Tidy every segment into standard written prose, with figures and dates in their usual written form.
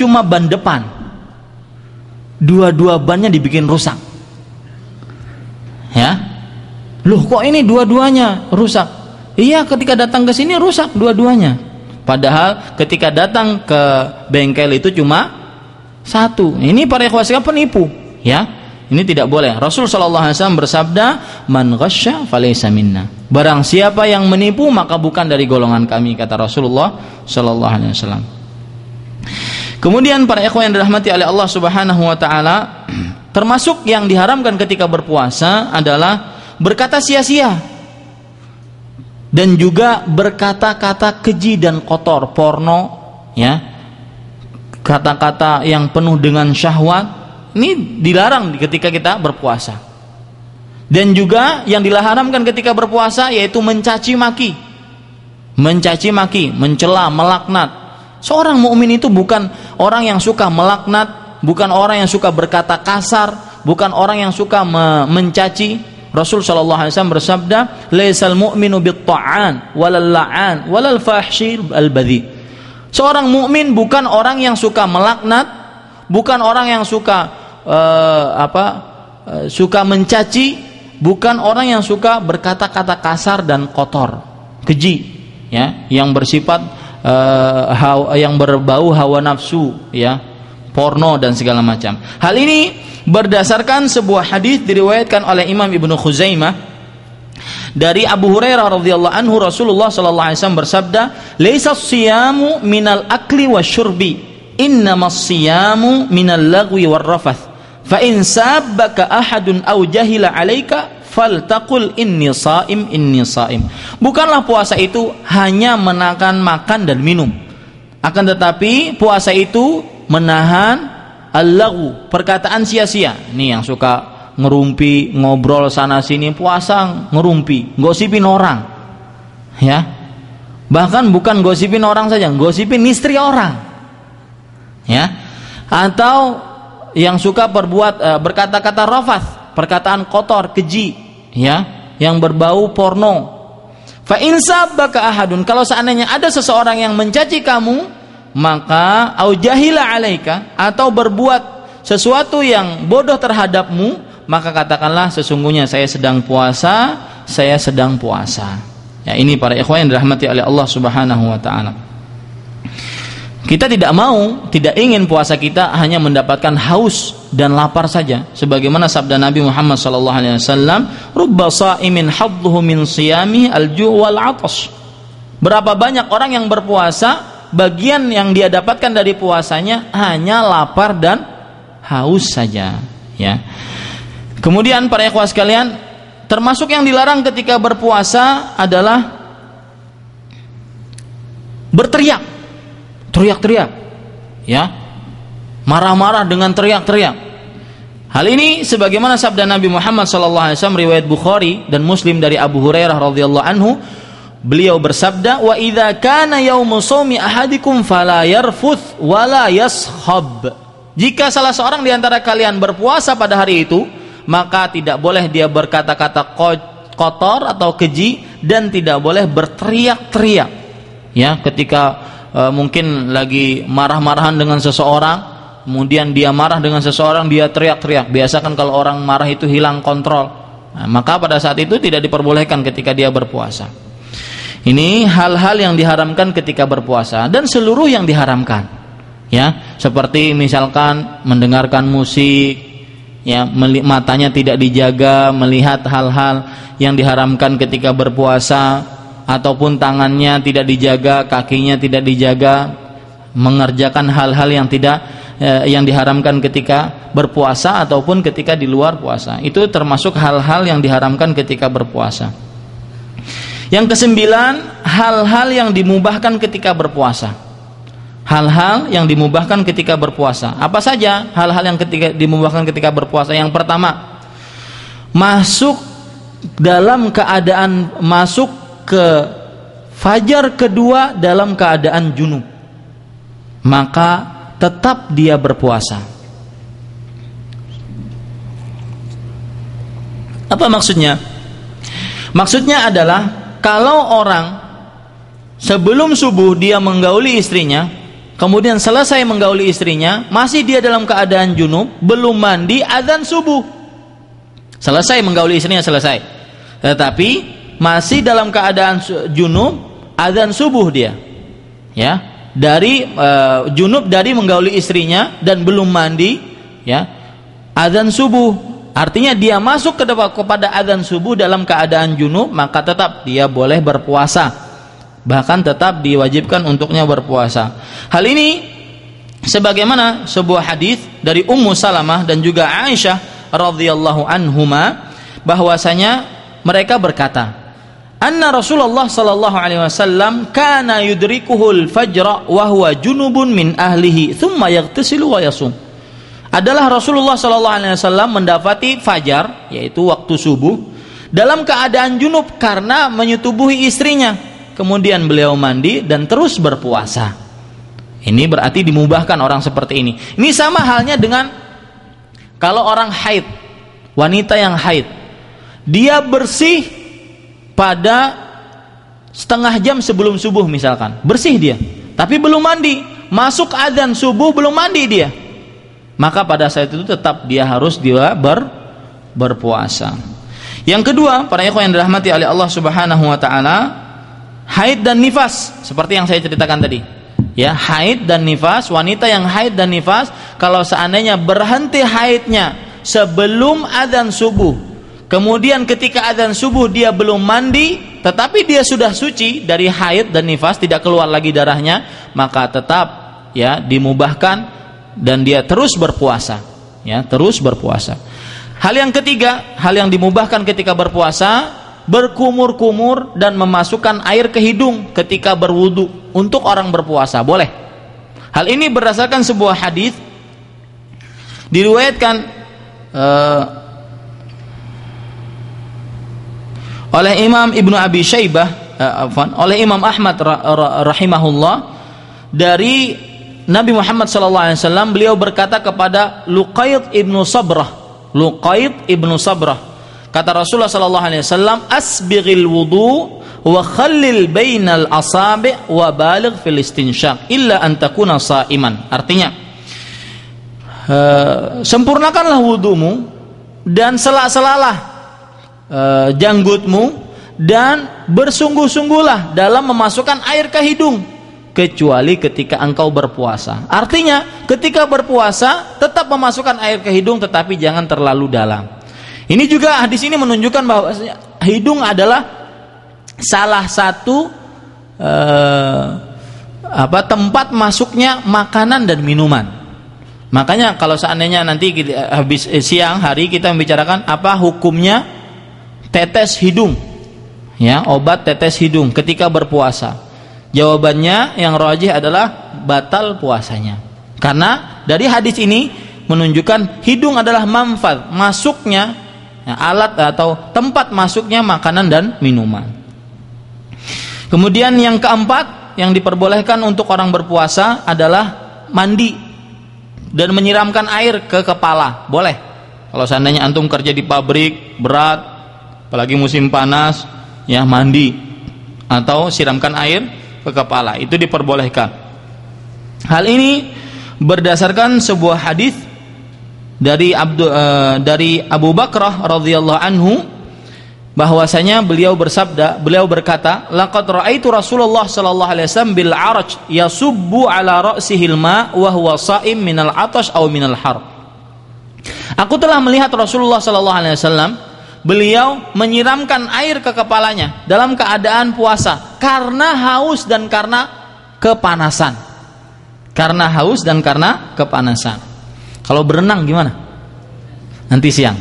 cuma ban depan, dua-dua bannya dibikin rusak. Ya, loh kok ini dua-duanya rusak? Iya, ketika datang ke sini rusak dua-duanya. Padahal ketika datang ke bengkel itu cuma satu. Ini para ikhwah sekalian penipu, ya. Ini tidak boleh. Rasul sallallahu alaihi wasallam bersabda, "Man ghasya falaysa minna." Barang siapa yang menipu maka bukan dari golongan kami, kata Rasulullah sallallahu alaihi wasallam. Kemudian para ikhwan yang dirahmati oleh Allah Subhanahu wa taala, termasuk yang diharamkan ketika berpuasa adalah berkata sia-sia dan juga berkata-kata keji dan kotor, porno, ya. Kata-kata yang penuh dengan syahwat. Ini dilarang ketika kita berpuasa. Dan juga yang diharamkan ketika berpuasa yaitu mencaci maki, mencela, melaknat. Seorang mukmin itu bukan orang yang suka melaknat, bukan orang yang suka berkata kasar, bukan orang yang suka mencaci. Rasul sallallahu alaihi wasallam bersabda, "Laisal mu'minu bit-ta'an walal la'an walal fahshi al-badhi." Seorang mukmin bukan orang yang suka melaknat, bukan orang yang suka suka mencaci, bukan orang yang suka berkata-kata kasar dan kotor, keji, ya, yang bersifat yang berbau hawa nafsu, ya, porno dan segala macam. Hal ini berdasarkan sebuah hadis diriwayatkan oleh Imam Ibnu Khuzaimah dari Abu Hurairah radhiyallahu anhu. Rasulullah sallallahu alaihi wasallam bersabda, "Laisa as-siyamu minal akli wasyurbi, innamas siyamu minal lagwi warrafath. Fa in sabbaka ahadun aw jahila 'alaika faltaqul inni shaim inni shaim." Bukanlah puasa itu hanya menahan makan dan minum. Akan tetapi puasa itu menahan al-lagwu, perkataan sia-sia. Ini yang suka ngerumpi, ngobrol sana sini, puasa ngerumpi, gosipin orang. Ya. Bahkan bukan gosipin orang saja, gosipin istri orang. Ya. Atau yang suka berkata-kata rafath, perkataan kotor, keji, ya, yang berbau porno. Fa in sabbaka ahadun, kalau seandainya ada seseorang yang mencaci kamu, maka au jahila 'alaika, atau berbuat sesuatu yang bodoh terhadapmu, maka katakanlah sesungguhnya saya sedang puasa, saya sedang puasa. Ya, ini para ikhwan yang dirahmati oleh Allah Subhanahu wa taala. Kita tidak ingin puasa kita hanya mendapatkan haus dan lapar saja. Sebagaimana sabda Nabi Muhammad sallallahu alaihi wasallam, "Rubba sha'imin hadduhu min shiyami al-ju' wal 'atash." Berapa banyak orang yang berpuasa, bagian yang dia dapatkan dari puasanya hanya lapar dan haus saja, ya. Kemudian para ikhwah sekalian, termasuk yang dilarang ketika berpuasa adalah berteriak. Teriak-teriak, ya, marah-marah dengan teriak-teriak. Hal ini sebagaimana sabda Nabi Muhammad SAW riwayat Bukhari dan Muslim dari Abu Hurairah radhiyallahu anhu, beliau bersabda, "Wa idza kana yaumu shaumi ahadikum fala yarfuth wala yashab." Jika salah seorang di antara kalian berpuasa pada hari itu, maka tidak boleh dia berkata-kata kotor atau keji dan tidak boleh berteriak-teriak. Ya, ketika mungkin lagi marah-marahan dengan seseorang, kemudian dia marah dengan seseorang, dia teriak-teriak. Biasa kan kalau orang marah itu hilang kontrol. Nah, maka pada saat itu tidak diperbolehkan ketika dia berpuasa. Ini hal-hal yang diharamkan ketika berpuasa dan seluruh yang diharamkan. Ya, seperti misalkan mendengarkan musik, ya, matanya tidak dijaga, melihat hal-hal yang diharamkan ketika berpuasa, ataupun tangannya tidak dijaga, kakinya tidak dijaga, mengerjakan hal-hal yang yang diharamkan ketika berpuasa ataupun ketika di luar puasa. Itu termasuk hal-hal yang diharamkan ketika berpuasa. Yang kesembilan, hal-hal yang dimubahkan ketika berpuasa. Hal-hal yang dimubahkan ketika berpuasa. Apa saja hal-hal yang dimubahkan ketika berpuasa? Yang pertama, masuk ke fajar kedua dalam keadaan junub, maka tetap dia berpuasa. Apa maksudnya? Maksudnya adalah kalau orang sebelum subuh dia menggauli istrinya, kemudian selesai menggauli istrinya, masih dia dalam keadaan junub, belum mandi, azan subuh. Selesai menggauli istrinya, selesai. Tetapi masih dalam keadaan junub, azan subuh dia. Ya, dari junub dari menggauli istrinya dan belum mandi, ya. Azan subuh, artinya dia masuk kepada azan subuh dalam keadaan junub, maka tetap dia boleh berpuasa. Bahkan tetap diwajibkan untuknya berpuasa. Hal ini sebagaimana sebuah hadis dari Ummu Salamah dan juga Aisyah radhiyallahu anhuma, bahwasanya mereka berkata, anna Rasulullah sallallahu alaihi wasallam kana yudrikuhul fajra wa huwa junubun min ahlihi thumma yaghtasilu wa yasum. Adalah Rasulullah sallallahu alaihi wasallam mendapati fajar, yaitu waktu subuh, dalam keadaan junub karena menyetubuhi istrinya. Kemudian beliau mandi dan terus berpuasa. Ini berarti dimubahkan orang seperti ini. Ini sama halnya dengan kalau orang haid, wanita yang haid, dia bersih pada setengah jam sebelum subuh misalkan, bersih dia, tapi belum mandi, masuk adzan subuh belum mandi dia, maka pada saat itu tetap dia harus berpuasa. Yang kedua, para ikhwan yang dirahmati oleh Allah Subhanahu wa taala, haid dan nifas, seperti yang saya ceritakan tadi. Ya, haid dan nifas, wanita yang haid dan nifas, kalau seandainya berhenti haidnya sebelum adzan subuh, kemudian ketika adzan subuh dia belum mandi, tetapi dia sudah suci dari haid dan nifas, tidak keluar lagi darahnya, maka tetap ya dimubahkan dan dia terus berpuasa. Ya, terus berpuasa. Hal yang ketiga, hal yang dimubahkan ketika berpuasa, berkumur-kumur dan memasukkan air ke hidung ketika berwudu untuk orang berpuasa, boleh. Hal ini berdasarkan sebuah hadis diriwayatkan oleh Imam Ibnu Abi Syaibah, oleh Imam Ahmad rahimahullah, dari Nabi Muhammad SAW. Beliau berkata kepada Luqaid ibnu Sabrah, kata Rasulullah SAW, asbighil wudu wa khallil bainal asabi' wa baligh fil istinsyaq illa an takuna sha'iman. Artinya, sempurnakanlah wudumu dan sela-selalah janggutmu dan bersungguh-sungguhlah dalam memasukkan air ke hidung kecuali ketika engkau berpuasa. Artinya, ketika berpuasa tetap memasukkan air ke hidung tetapi jangan terlalu dalam. Ini juga hadis ini menunjukkan bahwa hidung adalah salah satu tempat masuknya makanan dan minuman. Makanya kalau seandainya nanti habis siang hari kita membicarakan apa hukumnya tetes hidung, ya, obat tetes hidung ketika berpuasa. Jawabannya yang rajih adalah batal puasanya. Karena dari hadis ini menunjukkan hidung adalah manfad, masuknya alat atau tempat masuknya makanan dan minuman. Kemudian yang keempat yang diperbolehkan untuk orang berpuasa adalah mandi dan menyiramkan air ke kepala, boleh. Kalau seandainya antum kerja di pabrik berat, apalagi musim panas, ya, mandi atau siramkan air ke kepala, itu diperbolehkan. Hal ini berdasarkan sebuah hadis dari Abu Bakrah radhiyallahu anhu, bahwasanya beliau berkata, laqad ra'aitu Rasulullah sallallahu alaihi wasallam bil 'araj yasubbu ala ra'sihi al-ma' wa huwa sha'im min al-'atash aw min al-har. Aku telah melihat Rasulullah sallallahu alaihi wasallam, beliau menyiramkan air ke kepalanya dalam keadaan puasa karena haus dan karena kepanasan. Karena haus dan karena kepanasan. Kalau berenang gimana? Nanti siang.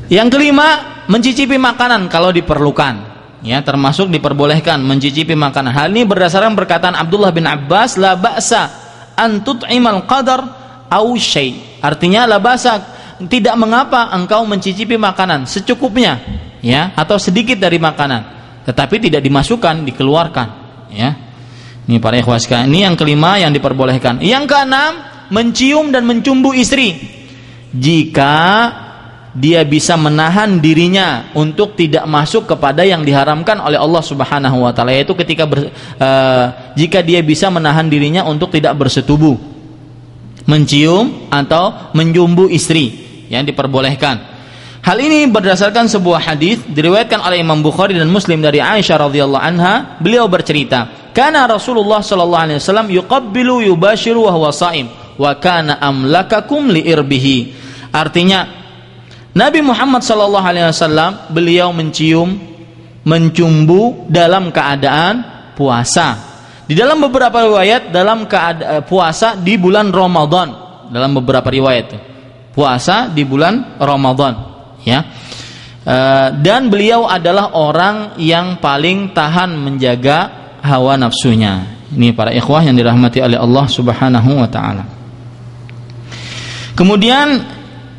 Yang kelima, mencicipi makanan kalau diperlukan. Ya, termasuk diperbolehkan mencicipi makanan. Hal ini berdasarkan perkataan Abdullah bin Abbas, la ba'sa an tut'imal qadar aw syai'. Artinya la ba'sa, tidak mengapa engkau mencicipi makanan secukupnya, ya, atau sedikit dari makanan, tetapi tidak dimasukkan, dikeluarkan, ya. Ini para ikhwah sekalian, ini yang kelima yang diperbolehkan. Yang keenam, mencium dan mencumbu istri jika dia bisa menahan dirinya untuk tidak masuk kepada yang diharamkan oleh Allah Subhanahu wa taala, yaitu ketika jika dia bisa menahan dirinya untuk tidak bersetubuh, mencium atau menjumbu istri, yang diperbolehkan. Hal ini berdasarkan sebuah hadis diriwayatkan oleh Imam Bukhari dan Muslim dari Aisyah radhiyallahu anha. Beliau bercerita, "Kana Rasulullah sallallahu alaihi wasallam yuqabbilu yubashiru wa huwa shaim wa kana amlakakum li irbihi." Artinya, Nabi Muhammad sallallahu alaihi wasallam beliau mencium, mencumbu dalam keadaan puasa. Di dalam beberapa riwayat dalam keadaan puasa di bulan Ramadan. Dalam beberapa riwayat puasa di bulan Ramadan. Ya, dan beliau adalah orang yang paling tahan menjaga hawa nafsunya. Ini para ikhwah yang dirahmati oleh Allah Subhanahu wa taala. Kemudian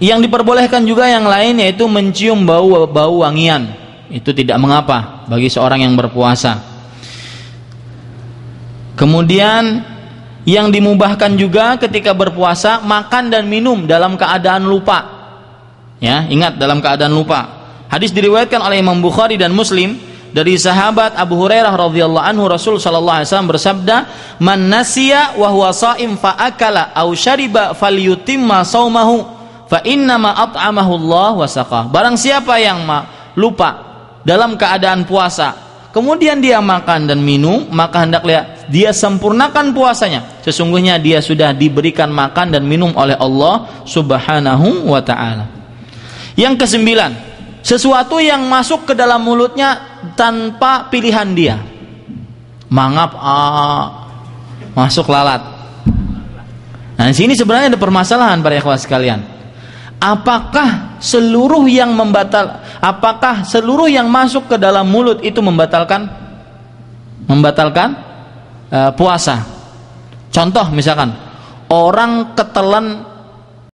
yang diperbolehkan juga yang lain, yaitu mencium bau wangian. Itu tidak mengapa bagi seorang yang berpuasa. Kemudian yang dimubahkan juga ketika berpuasa, makan dan minum dalam keadaan lupa. Ya, ingat, dalam keadaan lupa. Hadis diriwayatkan oleh Imam Bukhari dan Muslim dari sahabat Abu Hurairah radhiyallahu anhu, Rasul sallallahu alaihi wasallam bersabda, "Man nasiya wa huwa shaim fa akala aw syariba falyutimma shaumahu fa inna ma at'amahu Allah wa saqah." Barang siapa yang lupa dalam keadaan puasa, kemudian dia makan dan minum, maka hendaklah dia sempurnakan puasanya. Sesungguhnya dia sudah diberikan makan dan minum oleh Allah Subhanahu wa taala. Yang kesembilan, sesuatu yang masuk ke dalam mulutnya tanpa pilihan dia. Mangap, masuk lalat. Nah, di sini sebenarnya ada permasalahan para ikhwah sekalian. Apakah seluruh yang masuk ke dalam mulut itu membatalkan puasa? Contoh misalkan orang ketelan